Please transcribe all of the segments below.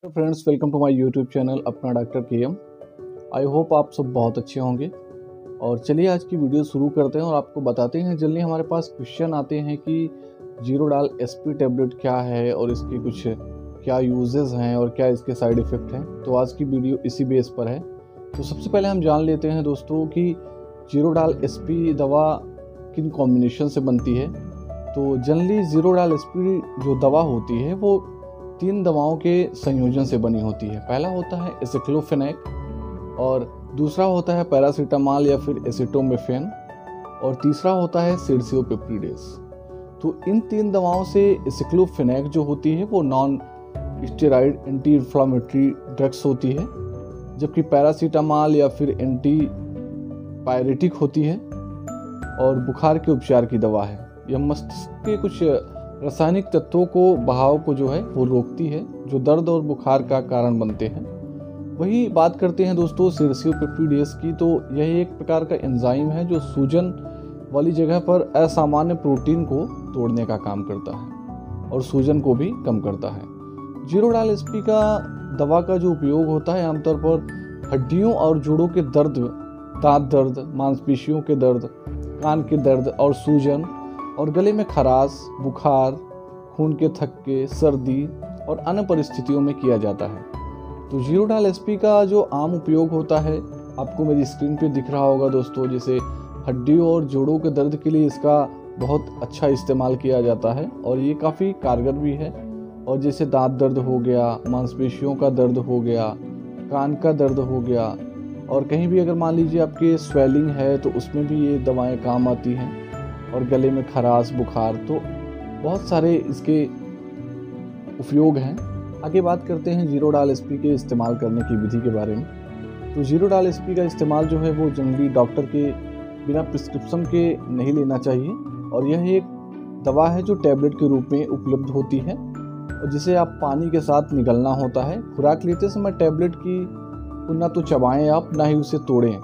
Friends, welcome to my YouTube channel अपना doctor KM। I hope आप सब बहुत अच्छे होंगे। और चलिए आज की वीडियो शुरू करते हैं और आपको बताते हैं। जल्दी हमारे पास क्वेश्चन आते हैं कि जीरोडाल SP टैबलेट क्या है और इसके कुछ क्या यूजेस हैं और क्या इसके साइड इफ़ेक्ट हैं। तो आज की वीडियो इसी बेस पर है। तो सबसे पहले हम जान लेते हैं दोस्तों कि जीरोडाल SP दवा किन कॉम्बिनेशन से बनती है। तो जनरली जीरोडाल SP जो दवा होती है वो 3 दवाओं के संयोजन से बनी होती है। पहला होता है एसिक्लोफेनेक और दूसरा होता है पैरासीटामॉल या फिर एसिटोमिफेन और तीसरा होता है सिरसियोपिप्रिडेस। तो इन 3 दवाओं से एसिक्लोफेनेक जो होती है वो non steroid anti inflammatory drugs होती है, जबकि पैरासीटामॉल या फिर एंटी पायरेटिक होती है और बुखार के उपचार की दवा है। यह मस्तिष्क के कुछ रासायनिक तत्वों को बहाव को जो है वो रोकती है, जो दर्द और बुखार का कारण बनते हैं। वही बात करते हैं दोस्तों सिरसियोपिप्रिडेस की। तो यह एक प्रकार का एंजाइम है जो सूजन वाली जगह पर असामान्य प्रोटीन को तोड़ने का काम करता है और सूजन को भी कम करता है। जीरोडाल SP का दवा का जो उपयोग होता है आमतौर पर हड्डियों और जोड़ों के दर्द, दांत दर्द, मांसपेशियों के दर्द, कान के दर्द और सूजन और गले में खराश, बुखार, खून के थक्के, सर्दी और अन्य परिस्थितियों में किया जाता है। तो जीरोडाल SP का जो आम उपयोग होता है आपको मेरी स्क्रीन पे दिख रहा होगा दोस्तों। जैसे हड्डियों और जोड़ों के दर्द के लिए इसका बहुत अच्छा इस्तेमाल किया जाता है और ये काफ़ी कारगर भी है। और जैसे दांत दर्द हो गया, मांसपेशियों का दर्द हो गया, कान का दर्द हो गया और कहीं भी अगर मान लीजिए आपके स्वेलिंग है तो उसमें भी ये दवाएं काम आती हैं। और गले में खराश, बुखार, तो बहुत सारे इसके उपयोग हैं। आगे बात करते हैं जीरोडाल SP के इस्तेमाल करने की विधि के बारे में। तो जीरोडाल SP का इस्तेमाल जो है वो जनरली डॉक्टर के बिना प्रिस्क्रिप्शन के नहीं लेना चाहिए और यह एक दवा है जो टैबलेट के रूप में उपलब्ध होती है और जिसे आप पानी के साथ निगलना होता है। खुराक लेते समय टैबलेट की ना तो चबाएं आप, ना ही उसे तोड़ें।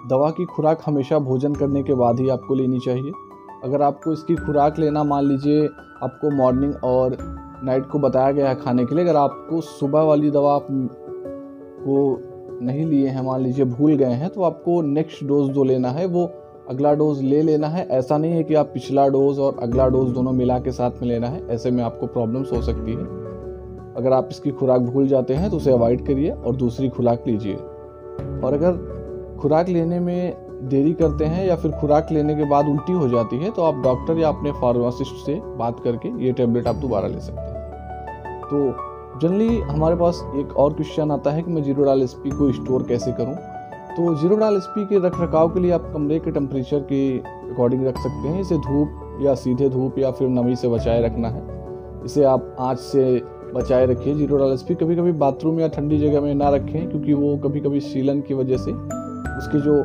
दवा की खुराक हमेशा भोजन करने के बाद ही आपको लेनी चाहिए। अगर आपको इसकी खुराक लेना, मान लीजिए आपको मॉर्निंग और नाइट को बताया गया है खाने के लिए, अगर आपको सुबह वाली दवा आप को नहीं लिए हैं, मान लीजिए भूल गए हैं, तो आपको नेक्स्ट डोज जो लेना है वो अगला डोज ले लेना है। ऐसा नहीं है कि आप पिछला डोज और अगला डोज दोनों मिला के साथ में लेना है। ऐसे में आपको प्रॉब्लम्स हो सकती है। अगर आप इसकी खुराक भूल जाते हैं तो उसे अवॉइड करिए और दूसरी खुराक लीजिए। और अगर खुराक लेने में देरी करते हैं या फिर खुराक लेने के बाद उल्टी हो जाती है तो आप डॉक्टर या अपने फार्मासिस्ट से बात करके ये टैबलेट आप दोबारा ले सकते हैं। तो जनरली हमारे पास एक और क्वेश्चन आता है कि मैं जीरोडाल SP को स्टोर कैसे करूं। तो जीरोडाल SP के रख रखाव के लिए आप कमरे के टेम्परेचर के अकॉर्डिंग रख सकते हैं। इसे धूप या सीधे धूप या फिर नमी से बचाए रखना है। इसे आप आँच से बचाए रखिए। जीरोडाल SP कभी कभी बाथरूम या ठंडी जगह में ना रखें, क्योंकि वो कभी कभी सीलन की वजह से उसके जो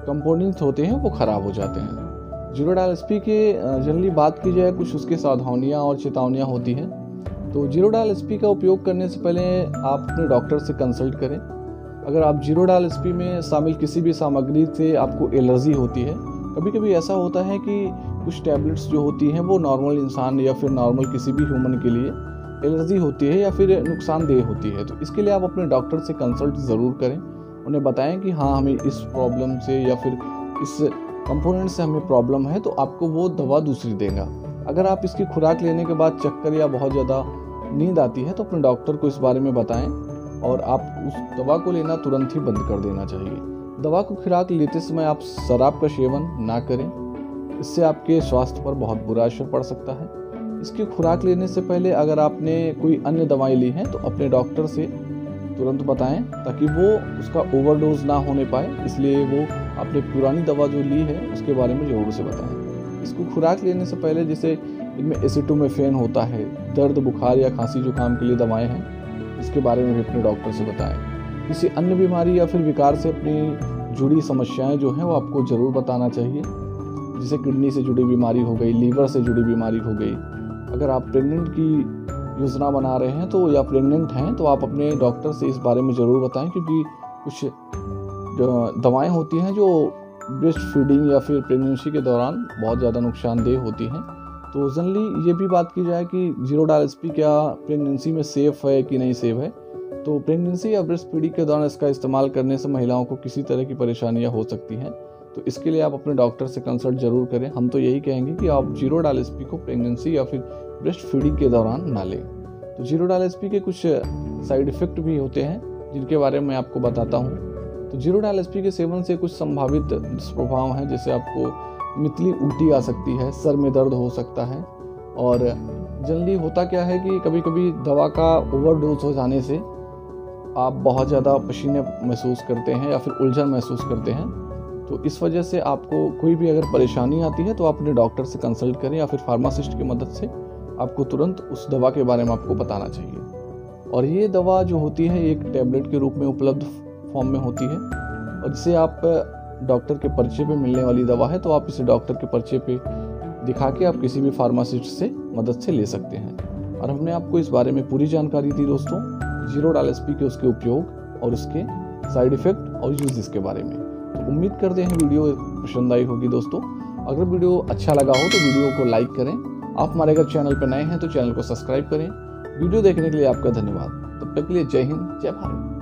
कंपोनेंट्स होते हैं वो ख़राब हो जाते हैं। जीरोडाल SP के जनरली बात की जाए कुछ उसके सावधानियाँ और चेतावनियाँ होती हैं। तो जीरोडाल SP का उपयोग करने से पहले आप अपने डॉक्टर से कंसल्ट करें। अगर आप जीरोडाल SP में शामिल किसी भी सामग्री से आपको एलर्जी होती है, कभी कभी ऐसा होता है कि कुछ टैबलेट्स जो होती हैं वो नॉर्मल इंसान या फिर नॉर्मल किसी भी ह्यूमन के लिए एलर्जी होती है या फिर नुकसानदेह होती है, तो इसके लिए आप अपने डॉक्टर से कंसल्ट ज़रूर करें। उन्हें बताएं कि हाँ हमें इस प्रॉब्लम से या फिर इस कंपोनेंट से हमें प्रॉब्लम है, तो आपको वो दवा दूसरी देगा। अगर आप इसकी खुराक लेने के बाद चक्कर या बहुत ज़्यादा नींद आती है तो अपने डॉक्टर को इस बारे में बताएं और आप उस दवा को लेना तुरंत ही बंद कर देना चाहिए। दवा को खुराक लेते समय आप शराब का सेवन ना करें, इससे आपके स्वास्थ्य पर बहुत बुरा असर पड़ सकता है। इसकी खुराक लेने से पहले अगर आपने कोई अन्य दवाएं ली हैं तो अपने डॉक्टर से तुरंत बताएं ताकि वो उसका ओवरडोज ना होने पाए। इसलिए वो आपने पुरानी दवा जो ली है उसके बारे में ज़रूर से बताएं। इसको खुराक लेने से पहले जैसे इनमें एसिटोमिफेन होता है, दर्द, बुखार या खांसी जुकाम के लिए दवाएं हैं, इसके बारे में भी अपने डॉक्टर से बताएं। किसी अन्य बीमारी या फिर विकार से अपनी जुड़ी समस्याएं जो हैं वो आपको ज़रूर बताना चाहिए। जैसे किडनी से जुड़ी बीमारी हो गई, लीवर से जुड़ी बीमारी हो गई। अगर आप प्रेग्नेंट की योजना बना रहे हैं तो या प्रेग्नेंट हैं तो आप अपने डॉक्टर से इस बारे में ज़रूर बताएं, क्योंकि कुछ दवाएं होती हैं जो ब्रेस्ट फीडिंग या फिर प्रेगनेंसी के दौरान बहुत ज़्यादा नुकसानदेह होती हैं। तो जनरली ये भी बात की जाए कि जीरोडाल SP क्या प्रेगनेंसी में सेफ़ है कि नहीं सेफ़ है, तो प्रेगनेंसी या ब्रेस्ट फीडिंग के दौरान इसका इस्तेमाल करने से महिलाओं को किसी तरह की परेशानियां हो सकती हैं, तो इसके लिए आप अपने डॉक्टर से कंसल्ट जरूर करें। हम तो यही कहेंगे कि आप जीरोडाल एसपी को प्रेगनेंसी या फिर ब्रेस्ट फीडिंग के दौरान ना लें। तो जीरोडाल एसपी के कुछ साइड इफ़ेक्ट भी होते हैं जिनके बारे में आपको बताता हूँ। तो जीरोडाल एसपी के सेवन से कुछ संभावित दुष्प्रभाव हैं, जैसे आपको मितली उल्टी आ सकती है, सर में दर्द हो सकता है, और जल्दी होता क्या है कि कभी कभी दवा का ओवरडोज हो जाने से आप बहुत ज़्यादा पसीने महसूस करते हैं या फिर उलझन महसूस करते हैं। तो इस वजह से आपको कोई भी अगर परेशानी आती है तो आप अपने डॉक्टर से कंसल्ट करें या फिर फार्मासिस्ट की मदद से आपको तुरंत उस दवा के बारे में आपको बताना चाहिए। और ये दवा जो होती है एक टैबलेट के रूप में उपलब्ध फॉर्म में होती है, और इसे आप डॉक्टर के पर्चे पे मिलने वाली दवा है, तो आप इसे डॉक्टर के पर्चे पे दिखा के आप किसी भी फार्मासिस्ट से मदद से ले सकते हैं। और हमने आपको इस बारे में पूरी जानकारी दी दोस्तों, जीरोडाल एसपी के उसके उपयोग और उसके साइड इफ़ेक्ट और यूजेस के बारे में। तो उम्मीद करते हैं वीडियो पसंद आई होगी दोस्तों। अगर वीडियो अच्छा लगा हो तो वीडियो को लाइक करें। आप हमारे अगर चैनल पर नए हैं तो चैनल को सब्सक्राइब करें। वीडियो देखने के लिए आपका धन्यवाद। तब तक के लिए जय हिंद, जय भारत।